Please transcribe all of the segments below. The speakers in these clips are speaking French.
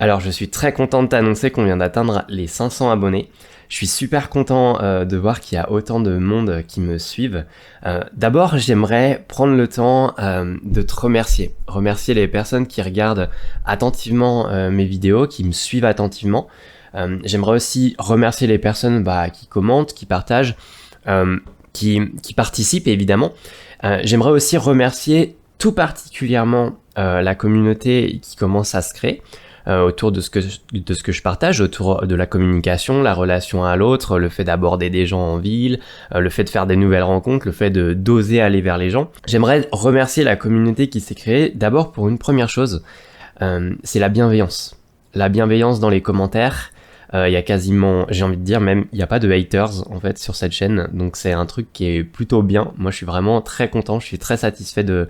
Alors, je suis très content de t'annoncer qu'on vient d'atteindre les 500 abonnés. Je suis super content de voir qu'il y a autant de monde qui me suivent. D'abord, j'aimerais prendre le temps de te remercier. Remercier les personnes qui regardent attentivement mes vidéos, qui me suivent attentivement. J'aimerais aussi remercier les personnes qui commentent, qui partagent, qui participent évidemment. J'aimerais aussi remercier tout particulièrement la communauté qui commence à se créer. Autour de ce que je partage, autour de la communication, la relation à l'autre, le fait d'aborder des gens en ville, le fait de faire des nouvelles rencontres, le fait de d'oser aller vers les gens. J'aimerais remercier la communauté qui s'est créée d'abord pour une première chose, c'est la bienveillance. La bienveillance dans les commentaires. Il y a quasiment, j'ai envie de dire même, il n'y a pas de haters en fait sur cette chaîne, donc c'est un truc qui est plutôt bien. Moi je suis vraiment très content, je suis très satisfait de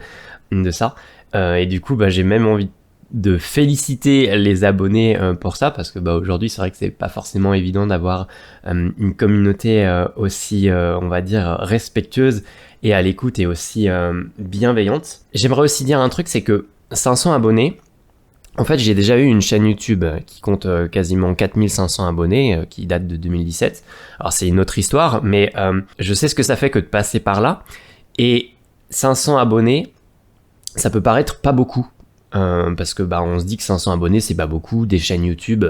ça. Et du coup j'ai même envie de féliciter les abonnés pour ça, parce que aujourd'hui c'est vrai que c'est pas forcément évident d'avoir une communauté aussi on va dire respectueuse et à l'écoute et aussi bienveillante. J'aimerais aussi dire un truc, c'est que 500 abonnés, en fait j'ai déjà eu une chaîne YouTube qui compte quasiment 4500 abonnés qui date de 2017. Alors c'est une autre histoire, mais je sais ce que ça fait que de passer par là, et 500 abonnés ça peut paraître pas beaucoup. Parce que on se dit que 500 abonnés c'est pas beaucoup, des chaînes YouTube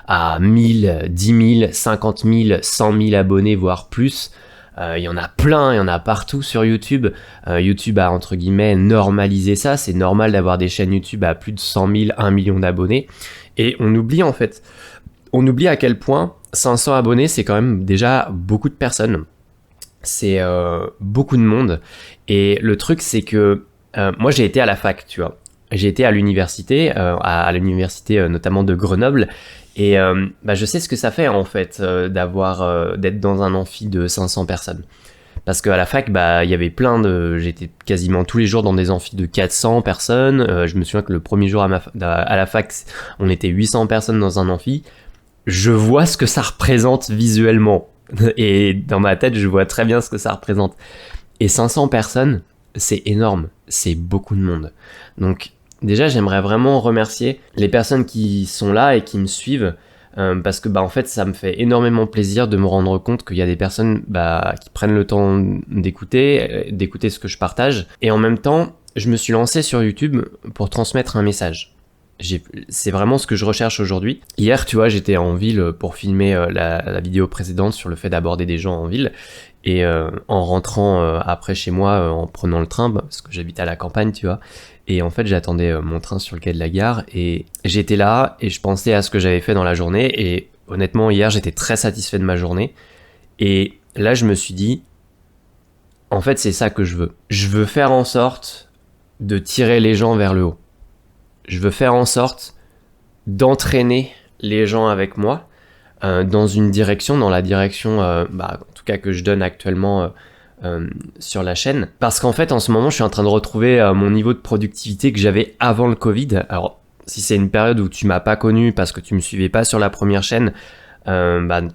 à 1000, 10 000, 50 000, 100 000 abonnés voire plus, il y en a plein, il y en a partout sur YouTube. YouTube a entre guillemets normalisé ça, c'est normal d'avoir des chaînes YouTube à plus de 100 000, 1 million d'abonnés, et on oublie à quel point 500 abonnés c'est quand même déjà beaucoup de personnes, c'est beaucoup de monde. Et le truc c'est que moi j'ai été à la fac, tu vois. J'ai été à l'université, à l'université notamment de Grenoble, et je sais ce que ça fait en fait d'être dans un amphi de 500 personnes. Parce qu'à la fac, il y avait j'étais quasiment tous les jours dans des amphis de 400 personnes. Je me souviens que le premier jour à la fac, on était 800 personnes dans un amphi. Je vois ce que ça représente visuellement, et dans ma tête, je vois très bien ce que ça représente. Et 500 personnes, c'est énorme, c'est beaucoup de monde. Donc déjà, j'aimerais vraiment remercier les personnes qui sont là et qui me suivent, parce que en fait, ça me fait énormément plaisir de me rendre compte qu'il y a des personnes qui prennent le temps d'écouter ce que je partage. Et en même temps, je me suis lancé sur YouTube pour transmettre un message. C'est vraiment ce que je recherche aujourd'hui. Hier, tu vois, j'étais en ville pour filmer la vidéo précédente sur le fait d'aborder des gens en ville. Et en rentrant après chez moi, en prenant le train, parce que j'habite à la campagne, tu vois. Et en fait, j'attendais mon train sur le quai de la gare, et j'étais là et je pensais à ce que j'avais fait dans la journée. Et honnêtement, hier, j'étais très satisfait de ma journée. Et là, je me suis dit, en fait, c'est ça que je veux. Je veux faire en sorte de tirer les gens vers le haut. Je veux faire en sorte d'entraîner les gens avec moi dans la direction en tout cas que je donne actuellement sur la chaîne. Parce qu'en fait, en ce moment, je suis en train de retrouver mon niveau de productivité que j'avais avant le Covid. Alors, si c'est une période où tu m'as pas connu parce que tu me suivais pas sur la première chaîne,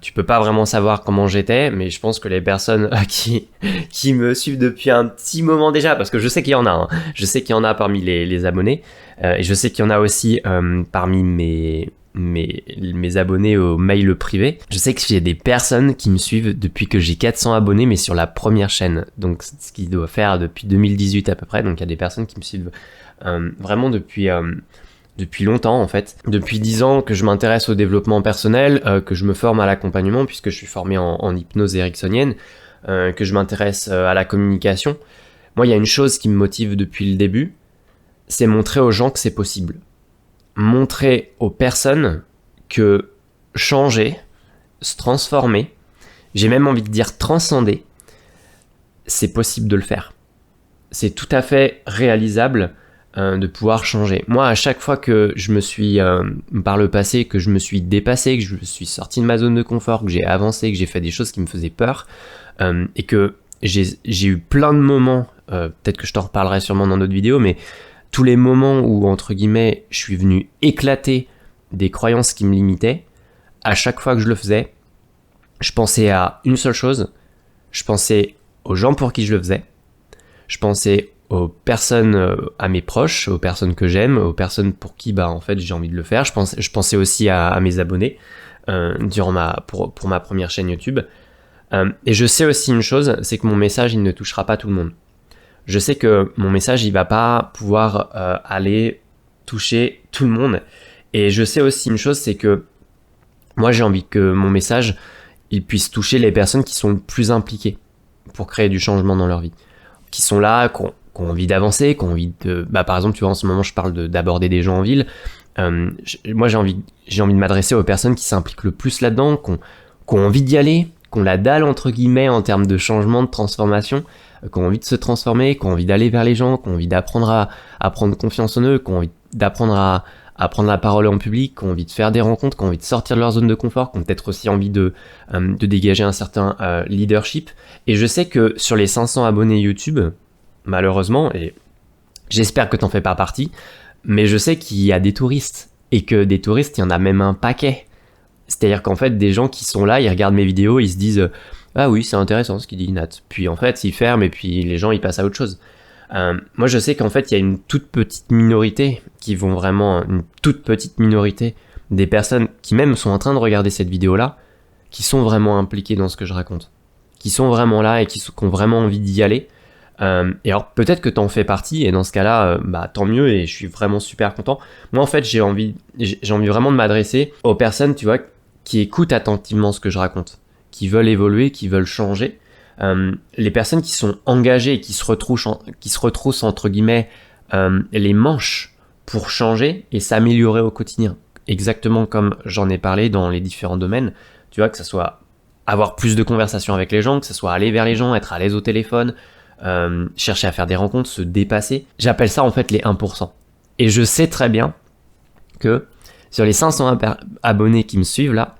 tu peux pas vraiment savoir comment j'étais, mais je pense que les personnes qui me suivent depuis un petit moment déjà, parce que je sais qu'il y en a, hein, je sais qu'il y en a parmi les abonnés, et je sais qu'il y en a aussi parmi mes abonnés au mail privé. Je sais que j'ai des personnes qui me suivent depuis que j'ai 400 abonnés, mais sur la première chaîne, donc ce qui doit faire depuis 2018 à peu près. Donc il y a des personnes qui me suivent vraiment depuis longtemps en fait. Depuis 10 ans que je m'intéresse au développement personnel, que je me forme à l'accompagnement puisque je suis formé en hypnose ericksonienne, que je m'intéresse à la communication. Moi, il y a une chose qui me motive depuis le début, c'est montrer aux gens que c'est possible. Montrer aux personnes que changer, se transformer, j'ai même envie de dire transcender, c'est possible de le faire. C'est tout à fait réalisable de pouvoir changer. Moi, à chaque fois que je me suis, par le passé, que je me suis dépassé, que je suis sorti de ma zone de confort, que j'ai avancé, que j'ai fait des choses qui me faisaient peur, et que j'ai eu plein de moments, peut-être que je t'en reparlerai sûrement dans d'autres vidéos, mais tous les moments où, entre guillemets, je suis venu éclater des croyances qui me limitaient, à chaque fois que je le faisais, je pensais à une seule chose, je pensais aux gens pour qui je le faisais, je pensais aux personnes, à mes proches, aux personnes que j'aime, aux personnes pour qui en fait j'ai envie de le faire. Je pensais aussi à mes abonnés pour ma première chaîne YouTube. Et je sais aussi une chose, c'est que mon message il ne touchera pas tout le monde. Je sais que mon message il va pas pouvoir aller toucher tout le monde. Et je sais aussi une chose, c'est que moi j'ai envie que mon message il puisse toucher les personnes qui sont le plus impliquées pour créer du changement dans leur vie, qui sont là, qui ont envie d'avancer, qui ont envie de... par exemple, tu vois, en ce moment, je parle d'aborder des gens en ville. Moi, j'ai envie de m'adresser aux personnes qui s'impliquent le plus là-dedans, qui ont envie d'y aller, qui ont la dalle, entre guillemets, en termes de changement, de transformation, qui ont envie de se transformer, qui ont envie d'aller vers les gens, qui ont envie d'apprendre à prendre confiance en eux, qui ont envie d'apprendre à prendre la parole en public, qui ont envie de faire des rencontres, qui ont envie de sortir de leur zone de confort, qui ont peut-être aussi envie de dégager un certain leadership. Et je sais que sur les 500 abonnés YouTube, malheureusement, et j'espère que t'en fais pas partie, mais je sais qu'il y a des touristes, et que des touristes, il y en a même un paquet. C'est-à-dire qu'en fait, des gens qui sont là, ils regardent mes vidéos, ils se disent « Ah oui, c'est intéressant ce qu'il dit Nat ». Puis en fait, ils ferment, et puis les gens, ils passent à autre chose. Moi, je sais qu'en fait, il y a une toute petite minorité une toute petite minorité des personnes qui même sont en train de regarder cette vidéo-là, qui sont vraiment impliquées dans ce que je raconte, qui sont vraiment là et qui ont vraiment envie d'y aller. Et alors, peut-être que t'en fais partie, et dans ce cas-là, tant mieux, et je suis vraiment super content. Moi, en fait, j'ai envie vraiment de m'adresser aux personnes, tu vois, qui écoutent attentivement ce que je raconte, qui veulent évoluer, qui veulent changer. Les personnes qui sont engagées et qui se retroussent entre guillemets les manches pour changer et s'améliorer au quotidien, exactement comme j'en ai parlé dans les différents domaines, tu vois, que ce soit avoir plus de conversations avec les gens, que ce soit aller vers les gens, être à l'aise au téléphone, chercher à faire des rencontres, se dépasser. J'appelle ça en fait les 1%. Et je sais très bien que sur les 500 abonnés qui me suivent là,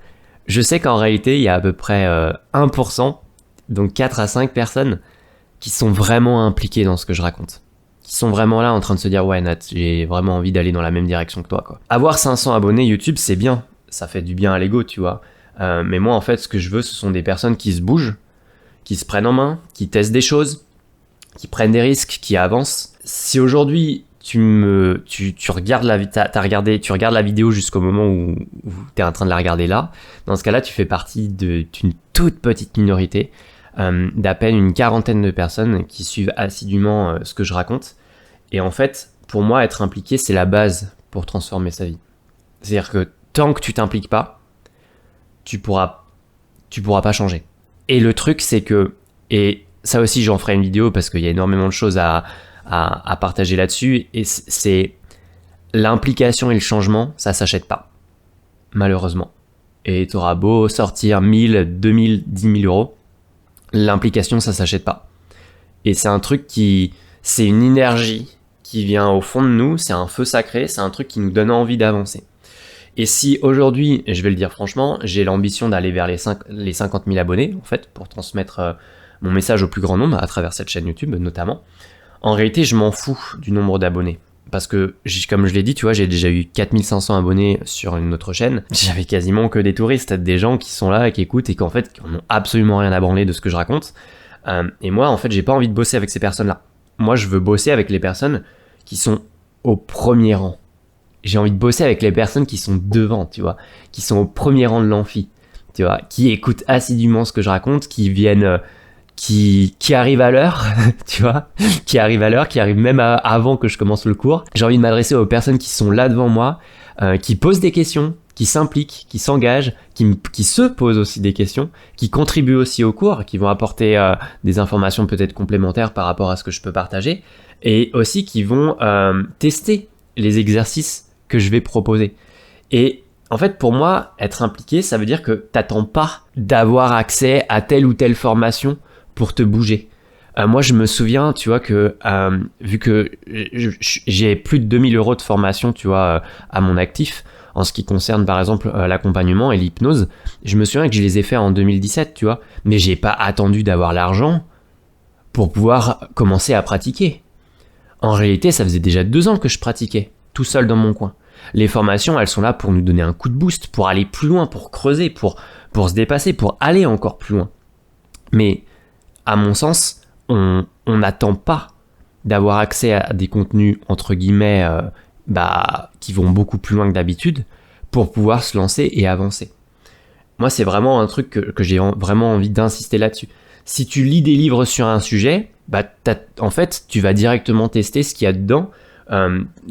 je sais qu'en réalité il y a à peu près 1%, donc 4 à 5 personnes qui sont vraiment impliquées dans ce que je raconte, qui sont vraiment là en train de se dire « Ouais Nat, j'ai vraiment envie d'aller dans la même direction que toi. » quoi. Avoir 500 abonnés YouTube, c'est bien, ça fait du bien à l'ego, tu vois. Mais moi en fait, ce que je veux, ce sont des personnes qui se bougent, qui se prennent en main, qui testent des choses, qui prennent des risques, qui avancent. Si aujourd'hui tu regardes tu regardes la vidéo jusqu'au moment où tu es en train de la regarder là, dans ce cas-là, tu fais partie d'une toute petite minorité d'à peine une quarantaine de personnes qui suivent assidûment ce que je raconte. Et en fait, pour moi, être impliqué, c'est la base pour transformer sa vie. C'est-à-dire que tant que tu t'impliques pas, tu pourras pas changer. Et le truc, c'est que, et ça aussi j'en ferai une vidéo parce qu'il y a énormément de choses à partager là-dessus, et c'est l'implication et le changement, ça s'achète pas, malheureusement. Et t'auras beau sortir 1000, 2000, 10 000 euros, l'implication ça s'achète pas. Et c'est un truc c'est une énergie qui vient au fond de nous, c'est un feu sacré, c'est un truc qui nous donne envie d'avancer. Et si aujourd'hui, et je vais le dire franchement, j'ai l'ambition d'aller vers les 50 000 abonnés, en fait, pour transmettre mon message au plus grand nombre à travers cette chaîne YouTube notamment, en réalité, je m'en fous du nombre d'abonnés. Parce que, comme je l'ai dit, tu vois, j'ai déjà eu 4500 abonnés sur une autre chaîne. J'avais quasiment que des touristes, des gens qui sont là, qui écoutent et qui en fait, qui n'ont absolument rien à branler de ce que je raconte. Et moi, en fait, j'ai pas envie de bosser avec ces personnes-là. Moi, je veux bosser avec les personnes qui sont au premier rang. J'ai envie de bosser avec les personnes qui sont devant, tu vois, qui sont au premier rang de l'amphi, tu vois, qui écoutent assidûment ce que je raconte, qui viennent, qui arrivent à l'heure, tu vois, qui arrivent même avant que je commence le cours. J'ai envie de m'adresser aux personnes qui sont là devant moi, qui posent des questions, qui s'impliquent, qui s'engagent, qui se posent aussi des questions, qui contribuent aussi au cours, qui vont apporter des informations peut-être complémentaires par rapport à ce que je peux partager, et aussi qui vont tester les exercices que je vais proposer. Et en fait, pour moi, être impliqué, ça veut dire que t'attends pas d'avoir accès à telle ou telle formation pour te bouger. Moi, je me souviens, tu vois, que vu que j'ai plus de 2000 euros de formation, tu vois, à mon actif, en ce qui concerne, par exemple, l'accompagnement et l'hypnose, je me souviens que je les ai fait en 2017, tu vois, mais j'ai pas attendu d'avoir l'argent pour pouvoir commencer à pratiquer. En réalité, ça faisait déjà 2 ans que je pratiquais, tout seul dans mon coin. Les formations, elles sont là pour nous donner un coup de boost, pour aller plus loin, pour creuser, pour se dépasser, pour aller encore plus loin. Mais, à mon sens, on n'attend pas d'avoir accès à des contenus entre guillemets qui vont beaucoup plus loin que d'habitude pour pouvoir se lancer et avancer. Moi, c'est vraiment un truc que j'ai vraiment envie d'insister là-dessus. Si tu lis des livres sur un sujet, en fait, tu vas directement tester ce qu'il y a dedans.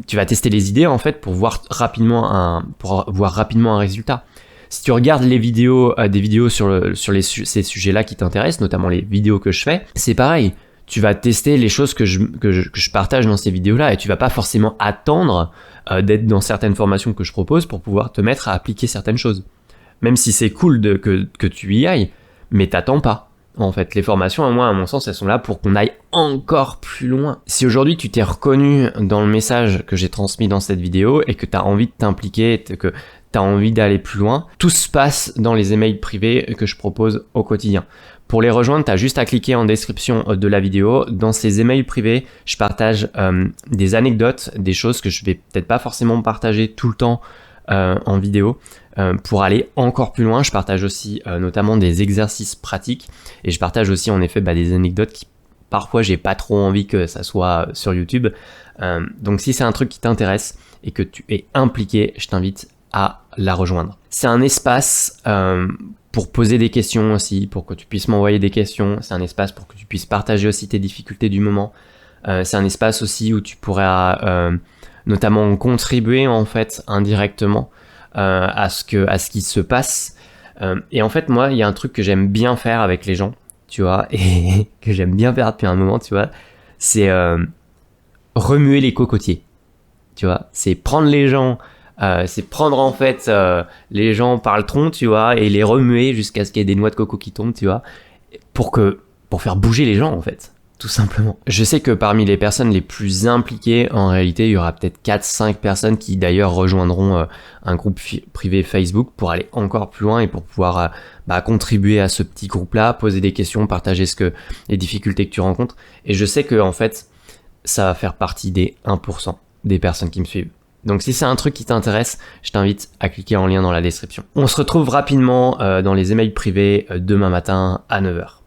Tu vas tester les idées en fait pour voir rapidement un résultat. Si tu regardes des vidéos sur ces sujets-là qui t'intéressent, notamment les vidéos que je fais, c'est pareil. Tu vas tester les choses que je partage dans ces vidéos-là et tu vas pas forcément attendre d'être dans certaines formations que je propose pour pouvoir te mettre à appliquer certaines choses. Même si c'est cool que tu y ailles, mais t'attends pas. En fait, les formations, moi, à mon sens, elles sont là pour qu'on aille encore plus loin. Si aujourd'hui tu t'es reconnu dans le message que j'ai transmis dans cette vidéo et que tu as envie de t'impliquer, que tu as envie d'aller plus loin, tout se passe dans les emails privés que je propose au quotidien. Pour les rejoindre, tu as juste à cliquer en description de la vidéo. Dans ces emails privés, je partage des anecdotes, des choses que je vais peut-être pas forcément partager tout le temps en vidéo. Pour aller encore plus loin, je partage aussi notamment des exercices pratiques et je partage aussi en effet des anecdotes qui parfois j'ai pas trop envie que ça soit sur YouTube. Donc si c'est un truc qui t'intéresse et que tu es impliqué, je t'invite à la rejoindre. C'est un espace pour poser des questions aussi, pour que tu puisses m'envoyer des questions. C'est un espace pour que tu puisses partager aussi tes difficultés du moment. C'est un espace aussi où tu pourras notamment contribuer en fait indirectement à ce qui se passe. Et en fait, moi, il y a un truc que j'aime bien faire avec les gens, tu vois, et que j'aime bien faire depuis un moment, tu vois, c'est remuer les cocotiers, tu vois, c'est prendre les gens, c'est prendre en fait les gens par le tronc, tu vois, et les remuer jusqu'à ce qu'il y ait des noix de coco qui tombent, tu vois, pour faire bouger les gens en fait. Tout simplement. Je sais que parmi les personnes les plus impliquées, en réalité, il y aura peut-être 4-5 personnes qui d'ailleurs rejoindront un groupe privé Facebook pour aller encore plus loin et pour pouvoir contribuer à ce petit groupe-là, poser des questions, partager les difficultés que tu rencontres. Et je sais que en fait, ça va faire partie des 1% des personnes qui me suivent. Donc si c'est un truc qui t'intéresse, je t'invite à cliquer en lien dans la description. On se retrouve rapidement dans les emails privés demain matin à 9h.